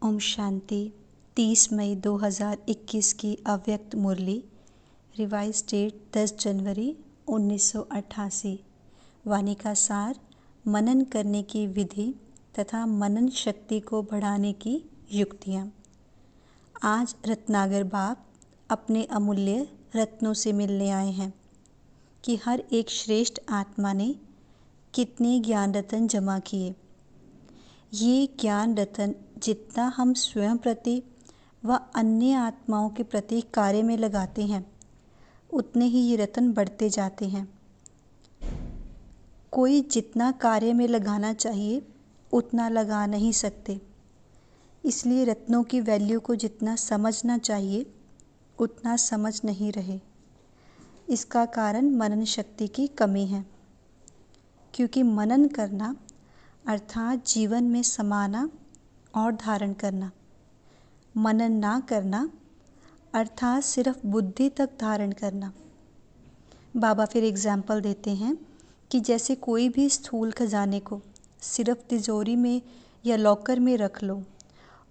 ओम शांति। 30 मई 2021 की अव्यक्त मुरली। Revise date 10 जनवरी 1988। वाणी का सार, मनन करने की विधि तथा मनन शक्ति को बढ़ाने की युक्तियाँ। आज रत्नागर बाप अपने अमूल्य रत्नों से मिलने आए हैं कि हर एक श्रेष्ठ आत्मा ने कितने ज्ञान रत्न जमा किए। ये ज्ञान रत्न जितना हम स्वयं प्रति व अन्य आत्माओं के प्रति कार्य में लगाते हैं, उतने ही ये रत्न बढ़ते जाते हैं। कोई जितना कार्य में लगाना चाहिए उतना लगा नहीं सकते, इसलिए रत्नों की वैल्यू को जितना समझना चाहिए उतना समझ नहीं रहे। इसका कारण मनन शक्ति की कमी है, क्योंकि मनन करना अर्थात जीवन में समाना और धारण करना, मनन ना करना अर्थात सिर्फ बुद्धि तक धारण करना। बाबा फिर एग्जाम्पल देते हैं कि जैसे कोई भी स्थूल खजाने को सिर्फ तिजोरी में या लॉकर में रख लो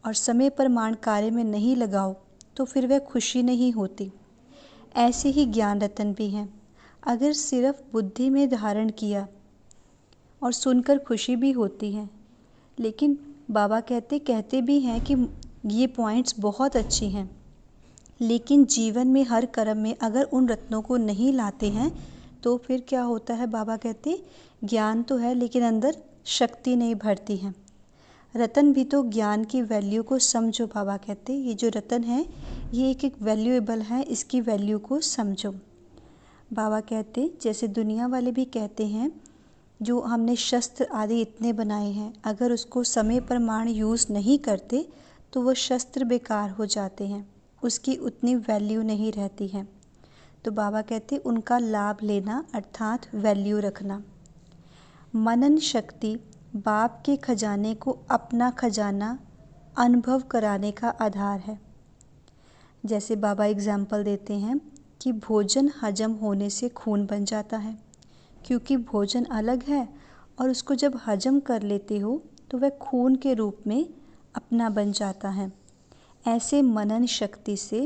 और समय प्रमाण कार्य में नहीं लगाओ तो फिर वह खुशी नहीं होती। ऐसे ही ज्ञान रत्न भी हैं, अगर सिर्फ बुद्धि में धारण किया और सुनकर खुशी भी होती है, लेकिन बाबा कहते भी हैं कि ये पॉइंट्स बहुत अच्छी हैं, लेकिन जीवन में हर कर्म में अगर उन रत्नों को नहीं लाते हैं तो फिर क्या होता है। बाबा कहते ज्ञान तो है लेकिन अंदर शक्ति नहीं भरती है। रत्न भी तो ज्ञान की वैल्यू को समझो। बाबा कहते ये जो रत्न है ये एक एक वैल्यूएबल है, इसकी वैल्यू को समझो। बाबा कहते जैसे दुनिया वाले भी कहते हैं, जो हमने शस्त्र आदि इतने बनाए हैं, अगर उसको समय प्रमाण यूज़ नहीं करते तो वो शस्त्र बेकार हो जाते हैं, उसकी उतनी वैल्यू नहीं रहती है। तो बाबा कहते उनका लाभ लेना अर्थात वैल्यू रखना। मनन शक्ति बाप के खजाने को अपना खजाना अनुभव कराने का आधार है। जैसे बाबा एग्जाम्पल देते हैं कि भोजन हजम होने से खून बन जाता है, क्योंकि भोजन अलग है और उसको जब हजम कर लेते हो तो वह खून के रूप में अपना बन जाता है। ऐसे मनन शक्ति से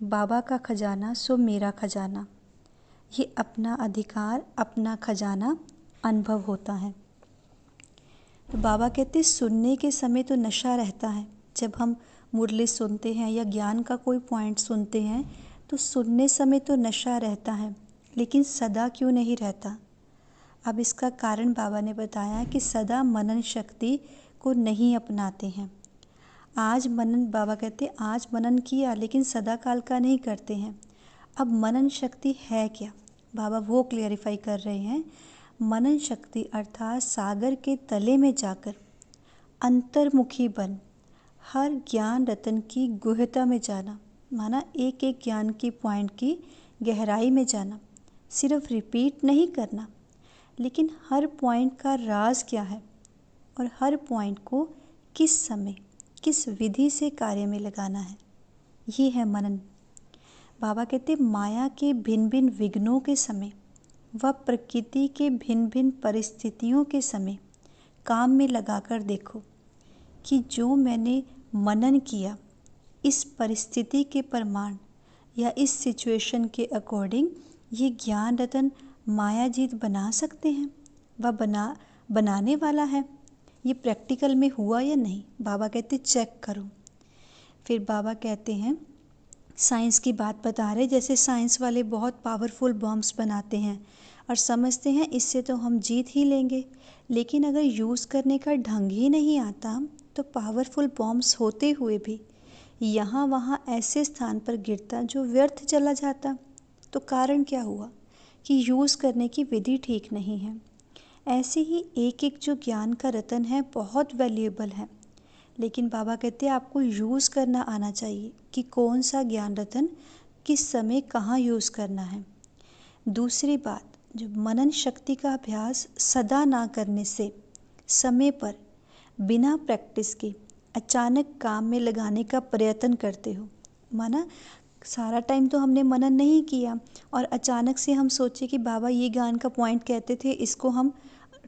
बाबा का खजाना सो मेरा खजाना, ये अपना अधिकार अपना खजाना अनुभव होता है। तो बाबा कहते सुनने के समय तो नशा रहता है। जब हम मुरली सुनते हैं या ज्ञान का कोई पॉइंट सुनते हैं तो सुनने समय तो नशा रहता है, लेकिन सदा क्यों नहीं रहता। अब इसका कारण बाबा ने बताया कि सदा मनन शक्ति को नहीं अपनाते हैं। आज मनन, बाबा कहते आज मनन किया लेकिन सदा काल का नहीं करते हैं। अब मनन शक्ति है क्या, बाबा वो क्लियरिफाई कर रहे हैं। मनन शक्ति अर्थात सागर के तले में जाकर अंतर्मुखी बन हर ज्ञान रत्न की गुहता में जाना, माना एक एक ज्ञान की पॉइंट की गहराई में जाना। सिर्फ रिपीट नहीं करना, लेकिन हर पॉइंट का राज क्या है और हर पॉइंट को किस समय किस विधि से कार्य में लगाना है, ये है मनन। बाबा कहते माया के भिन्न भिन्न विघ्नों के समय व प्रकृति के भिन्न भिन्न परिस्थितियों के समय काम में लगाकर देखो कि जो मैंने मनन किया इस परिस्थिति के प्रमाण या इस सिचुएशन के अकॉर्डिंग ये ज्ञान रत्न माया जीत बना सकते हैं, वह बनाने वाला है। ये प्रैक्टिकल में हुआ या नहीं, बाबा कहते चेक करो। फिर बाबा कहते हैं साइंस की बात बता रहे, जैसे साइंस वाले बहुत पावरफुल बॉम्ब्स बनाते हैं और समझते हैं इससे तो हम जीत ही लेंगे, लेकिन अगर यूज़ करने का ढंग ही नहीं आता तो पावरफुल बॉम्ब्स होते हुए भी यहाँ वहाँ ऐसे स्थान पर गिरता जो व्यर्थ चला जाता। तो कारण क्या हुआ कि यूज़ करने की विधि ठीक नहीं है। ऐसे ही एक एक जो ज्ञान का रत्न है बहुत वैल्यूएबल है, लेकिन बाबा कहते हैं आपको यूज़ करना आना चाहिए कि कौन सा ज्ञान रत्न किस समय कहाँ यूज़ करना है। दूसरी बात, जो मनन शक्ति का अभ्यास सदा ना करने से समय पर बिना प्रैक्टिस के अचानक काम में लगाने का प्रयत्न करते हो, माना सारा टाइम तो हमने मनन नहीं किया और अचानक से हम सोचे कि बाबा ये ज्ञान का पॉइंट कहते थे, इसको हम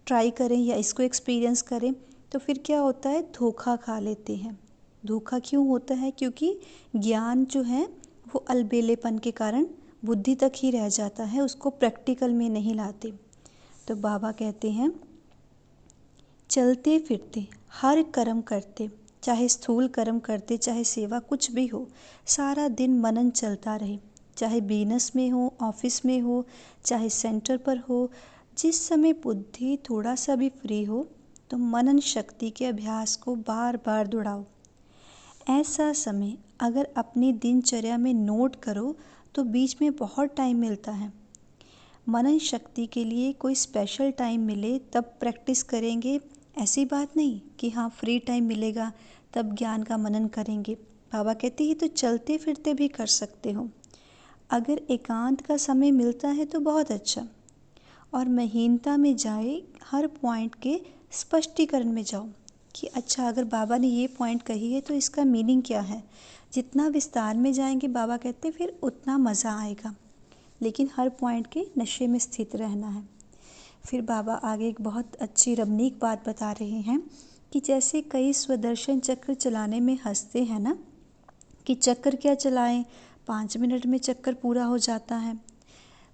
ट्राई करें या इसको एक्सपीरियंस करें, तो फिर क्या होता है धोखा खा लेते हैं। धोखा क्यों होता है? क्योंकि ज्ञान जो है वो अलबेलेपन के कारण बुद्धि तक ही रह जाता है, उसको प्रैक्टिकल में नहीं लाते। तो बाबा कहते हैं, चलते फिरते हर कर्म करते, चाहे स्थूल कर्म करते चाहे सेवा कुछ भी हो, सारा दिन मनन चलता रहे, चाहे बिजनेस में हो, ऑफिस में हो, चाहे सेंटर पर हो। जिस समय बुद्धि थोड़ा सा भी फ्री हो तो मनन शक्ति के अभ्यास को बार बार दोहराओ। ऐसा समय अगर अपनी दिनचर्या में नोट करो तो बीच में बहुत टाइम मिलता है। मनन शक्ति के लिए कोई स्पेशल टाइम मिले तब प्रैक्टिस करेंगे, ऐसी बात नहीं कि हाँ फ्री टाइम मिलेगा तब ज्ञान का मनन करेंगे। बाबा कहते हैं तो चलते फिरते भी कर सकते हो। अगर एकांत का समय मिलता है तो बहुत अच्छा, और महीनता में जाए, हर पॉइंट के स्पष्टीकरण में जाओ कि अच्छा अगर बाबा ने ये पॉइंट कही है तो इसका मीनिंग क्या है। जितना विस्तार में जाएंगे बाबा कहते फिर उतना मज़ा आएगा, लेकिन हर पॉइंट के नशे में स्थित रहना है। फिर बाबा आगे एक बहुत अच्छी रमणीक बात बता रहे हैं कि जैसे कई स्वदर्शन चक्र चलाने में हंसते हैं ना, कि चक्कर क्या चलाएं, 5 मिनट में चक्कर पूरा हो जाता है।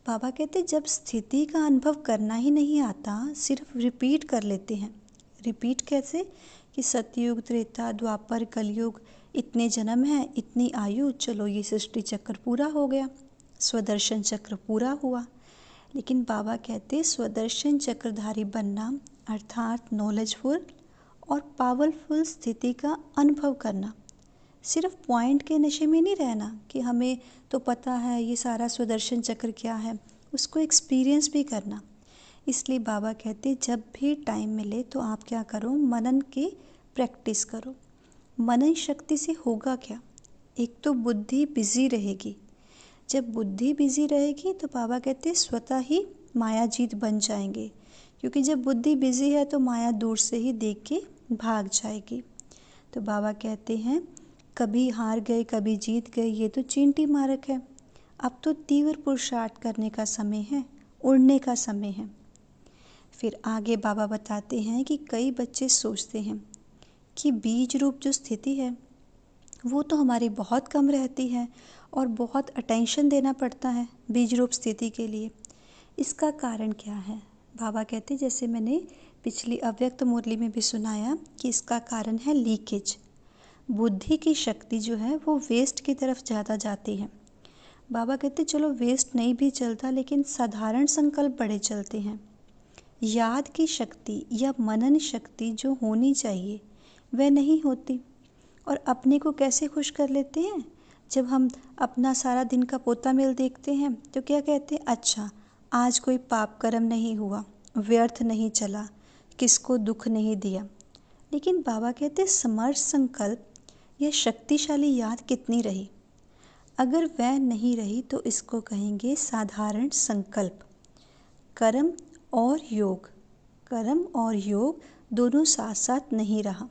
बाबा कहते जब स्थिति का अनुभव करना ही नहीं आता, सिर्फ रिपीट कर लेते हैं। रिपीट कैसे? कि सतयुग, त्रेता, द्वापर, कलयुग, इतने जन्म हैं, इतनी आयु, चलो ये सृष्टि चक्र पूरा हो गया, स्वदर्शन चक्र पूरा हुआ। लेकिन बाबा कहते स्वदर्शन चक्रधारी बनना अर्थात नॉलेजफुल और पावरफुल स्थिति का अनुभव करना, सिर्फ पॉइंट के नशे में नहीं रहना कि हमें तो पता है ये सारा स्वदर्शन चक्र क्या है, उसको एक्सपीरियंस भी करना। इसलिए बाबा कहते जब भी टाइम मिले तो आप क्या करो, मनन की प्रैक्टिस करो। मनन शक्ति से होगा क्या? एक तो बुद्धि बिजी रहेगी। जब बुद्धि बिजी रहेगी तो बाबा कहते स्वतः ही मायाजीत बन जाएंगे, क्योंकि जब बुद्धि बिजी है तो माया दूर से ही देख के भाग जाएगी। तो बाबा कहते हैं कभी हार गए कभी जीत गए, ये तो चींटी मारक है। अब तो तीव्र पुरुषार्थ करने का समय है, उड़ने का समय है। फिर आगे बाबा बताते हैं कि कई बच्चे सोचते हैं कि बीज रूप जो स्थिति है वो तो हमारी बहुत कम रहती है और बहुत अटेंशन देना पड़ता है बीज रूप स्थिति के लिए। इसका कारण क्या है? बाबा कहते जैसे मैंने पिछली अव्यक्त मुरली में भी सुनाया कि इसका कारण है लीकेज। बुद्धि की शक्ति जो है वो वेस्ट की तरफ ज़्यादा जाती है। बाबा कहते चलो वेस्ट नहीं भी चलता, लेकिन साधारण संकल्प बड़े चलते हैं। याद की शक्ति या मनन शक्ति जो होनी चाहिए वह नहीं होती। और अपने को कैसे खुश कर लेते हैं? जब हम अपना सारा दिन का पोता मेल देखते हैं तो क्या कहते हैं, अच्छा आज कोई पाप कर्म नहीं हुआ, व्यर्थ नहीं चला, किसको दुख नहीं दिया। लेकिन बाबा कहते समर्थ संकल्प या शक्तिशाली याद कितनी रही? अगर वह नहीं रही तो इसको कहेंगे साधारण संकल्प। कर्म और योग, कर्म और योग दोनों साथ साथ नहीं रहा।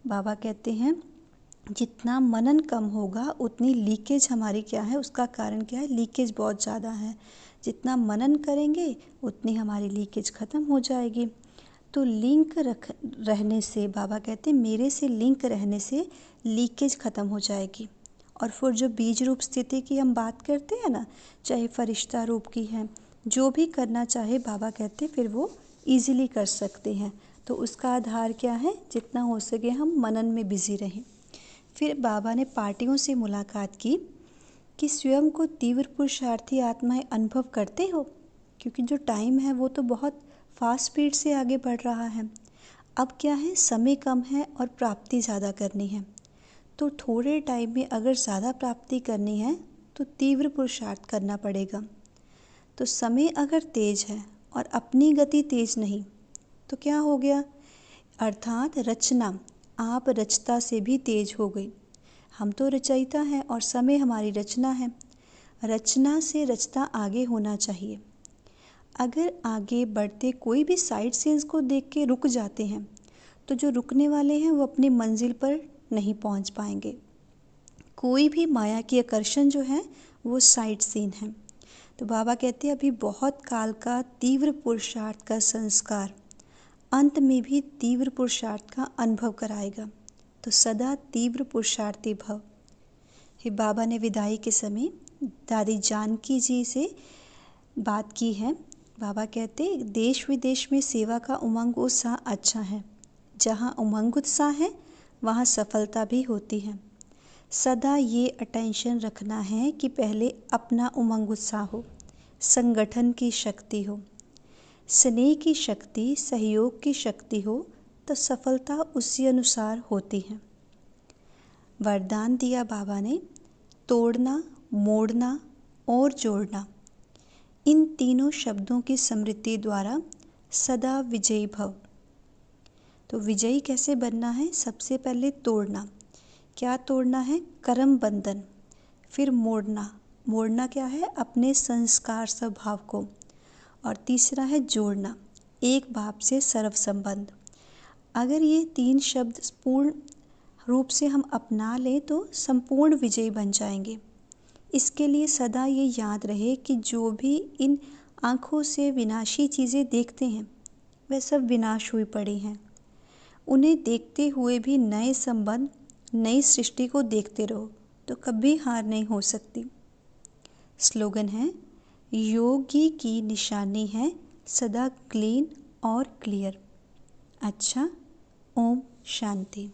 बाबा कहते हैं जितना मनन कम होगा उतनी लीकेज हमारी क्या है, उसका कारण क्या है, लीकेज बहुत ज़्यादा है। जितना मनन करेंगे उतनी हमारी लीकेज ख़त्म हो जाएगी। तो लिंक रहने से, बाबा कहते हैं मेरे से लिंक रहने से लीकेज ख़त्म हो जाएगी। और फिर जो बीज रूप स्थिति की हम बात करते हैं ना, चाहे फरिश्ता रूप की है, जो भी करना चाहे बाबा कहते फिर वो ईजिली कर सकते हैं। तो उसका आधार क्या है, जितना हो सके हम मनन में बिजी रहें। फिर बाबा ने पार्टियों से मुलाकात की कि स्वयं को तीव्र पुरुषार्थी आत्माएं अनुभव करते हो, क्योंकि जो टाइम है वो तो बहुत फास्ट स्पीड से आगे बढ़ रहा है। अब क्या है, समय कम है और प्राप्ति ज़्यादा करनी है। तो थोड़े टाइम में अगर ज़्यादा प्राप्ति करनी है तो तीव्र पुरुषार्थ करना पड़ेगा। तो समय अगर तेज है और अपनी गति तेज नहीं तो क्या हो गया, अर्थात रचना आप रचता से भी तेज हो गई। हम तो रचयिता हैं और समय हमारी रचना है। रचना से रचता आगे होना चाहिए। अगर आगे बढ़ते कोई भी साइड सीन्स को देख के रुक जाते हैं तो जो रुकने वाले हैं वो अपनी मंजिल पर नहीं पहुंच पाएंगे। कोई भी माया की आकर्षण जो है वो साइड सीन है। तो बाबा कहते हैं अभी बहुत काल का तीव्र पुरुषार्थ का संस्कार अंत में भी तीव्र पुरुषार्थ का अनुभव कराएगा। तो सदा तीव्र पुरुषार्थी भव। हे बाबा ने विदाई के समय दादी जानकी जी से बात की है। बाबा कहते देश विदेश में सेवा का उमंग उत्साह अच्छा है। जहाँ उमंग उत्साह है वहाँ सफलता भी होती है। सदा ये अटेंशन रखना है कि पहले अपना उमंग उत्साह हो, संगठन की शक्ति हो, स्नेह की शक्ति, सहयोग की शक्ति हो तो सफलता उसी अनुसार होती है। वरदान दिया बाबा ने, तोड़ना, मोड़ना और जोड़ना, इन तीनों शब्दों की स्मृति द्वारा सदा विजयी भव। तो विजयी कैसे बनना है? सबसे पहले तोड़ना। क्या तोड़ना है? कर्म बंधन। फिर मोड़ना। मोड़ना क्या है? अपने संस्कार स्वभाव को। और तीसरा है जोड़ना, एक भाव से सर्व संबंध। अगर ये 3 शब्द पूर्ण रूप से हम अपना लें तो संपूर्ण विजयी बन जाएंगे। इसके लिए सदा ये याद रहे कि जो भी इन आँखों से विनाशी चीज़ें देखते हैं वह सब विनाश हुई पड़ी हैं। उन्हें देखते हुए भी नए संबंध, नई सृष्टि को देखते रहो तो कभी हार नहीं हो सकती। स्लोगन है, योगी की निशानी है सदा क्लीन और क्लियर। अच्छा, ओम शांति।